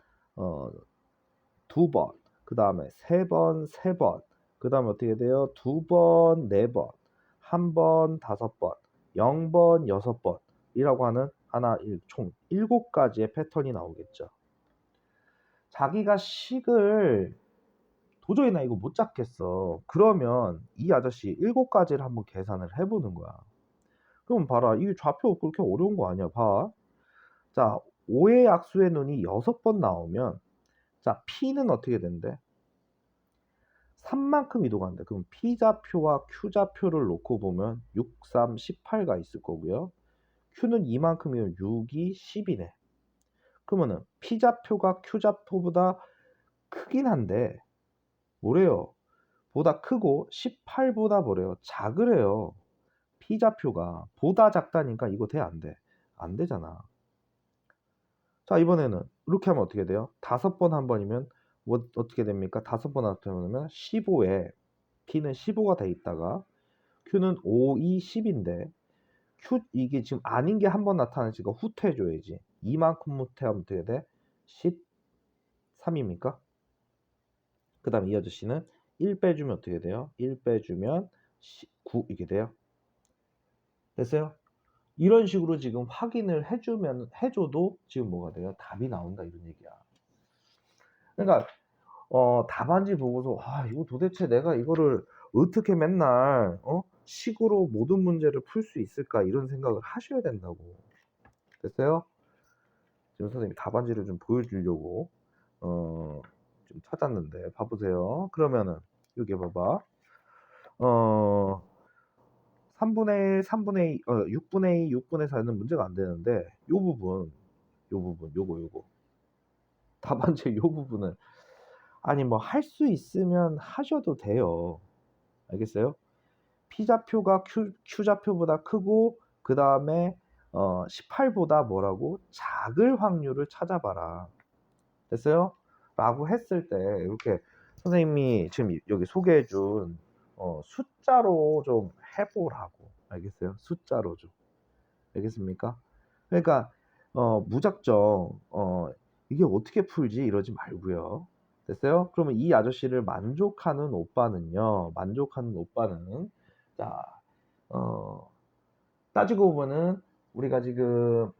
2번, 그 다음에 3번 3번, 그 다음에 어떻게 돼요? 2번 4번, 1번 5번, 0번 6번 이라고 하는 총 7가지의 패턴이 나오겠죠. 자기가 식을 도저히 나 이거 못 잡겠어. 그러면 이 아저씨 7가지를 한번 계산을 해보는 거야. 그럼 봐라. 이게 좌표 그렇게 어려운 거 아니야. 봐. 자, 5의 약수의 눈이 6번 나오면, 자, P는 어떻게 된대? 3만큼 이동한대. 그럼 P좌표와 Q좌표를 놓고 보면 6, 3, 18가 있을 거고요. Q는 2만큼이면 6이 10이네. 그러면은 P좌표가 Q좌표보다 크긴 한데 뭐래요? 보다 크고 18보다 뭐래요? 작으래요. P좌표가 보다 작다니까 이거 돼, 안 돼? 안 되잖아. 자, 이번에는 이렇게 하면 어떻게 돼요? 5번 한 번이면 뭐 어떻게 됩니까? 5번 나타나면 15에 P는 15가 돼 있다가 Q는 5, 2, 10인데 Q 이게 지금 아닌 게 한 번 나타나니까 후퇴해 줘야지. 이만큼 후퇴하면 어떻게 돼? 13입니까? 그 다음에 이 아저씨는 1 빼주면 어떻게 돼요? 1 빼주면 9 이게 돼요. 됐어요? 이런 식으로 지금 확인을 해줘도 지금 뭐가 돼요? 답이 나온다 이런 얘기야. 그러니까 답안지 보고서 이거 도대체 내가 이거를 어떻게 맨날 식으로 모든 문제를 풀 수 있을까 이런 생각을 하셔야 된다고. 됐어요? 지금 선생님이 답안지를 좀 보여주려고 좀 찾았는데 봐보세요. 그러면은 여기 봐봐. 3분의 3분의 2, 6분의 2, 6분의 4는 문제가 안 되는데 요 부분 요거 답안지 요 부분은 아니 뭐 할 수 있으면 하셔도 돼요. 알겠어요? P좌표가 Q좌표보다 크고 그 다음에 18보다 뭐라고? 작을 확률을 찾아봐라. 됐어요? 라고 했을 때 이렇게 선생님이 지금 여기 소개해준 숫자로 좀 해보라고. 알겠어요? 숫자로 좀. 알겠습니까? 그러니까 무작정 이게 어떻게 풀지 이러지 말고요. 됐어요? 그러면 이 아저씨를 만족하는 오빠는요. 만족하는 오빠는 자 따지고 보면은 우리가 지금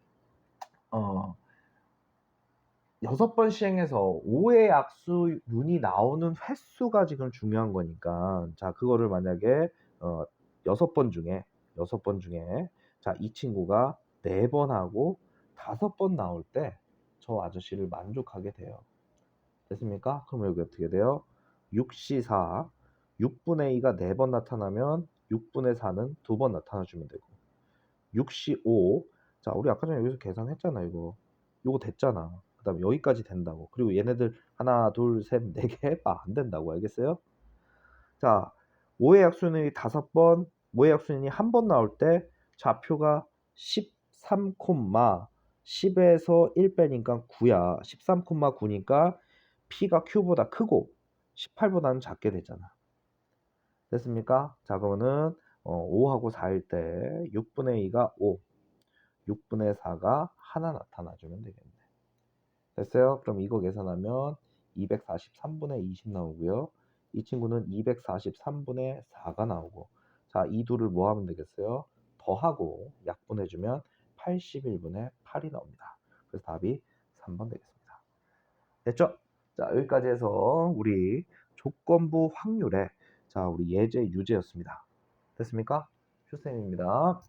6번 시행해서 5의 약수눈이 나오는 횟수가 지금 중요한 거니까 자 그거를 만약에 6번 중에 자 이 친구가 4번 하고 5번 나올 때 저 아저씨를 만족하게 돼요. 됐습니까? 그러면 여기 어떻게 돼요? 6C4 6분의 2가 4번 나타나면 6분의 4는 2번 나타나주면 되고 6C5 자 우리 아까 전에 여기서 계산했잖아 이거 요거 됐잖아. 그 다음에 여기까지 된다고. 그리고 얘네들 하나 둘셋 4개 해봐 안 된다고. 알겠어요? 자 5의 약수는 5번 5의 약수는 한 번 나올 때 좌표가 13, 10에서 1 빼니까 9야. 13, 9니까 P가 Q보다 크고 18보다는 작게 되잖아. 됐습니까? 자 그러면은 5하고 4일 때 6분의 2가 5 6분의 4가 하나 나타나주면 되겠네. 됐어요? 그럼 이거 계산하면 243분의 20 나오고요. 이 친구는 243분의 4가 나오고 자, 이 둘을 뭐 하면 되겠어요? 더하고 약분해주면 81분의 8이 나옵니다. 그래서 답이 3번 되겠습니다. 됐죠? 자, 여기까지 해서 우리 조건부 확률에 자, 우리 예제 유제였습니다. 됐습니까? 슈쌤입니다.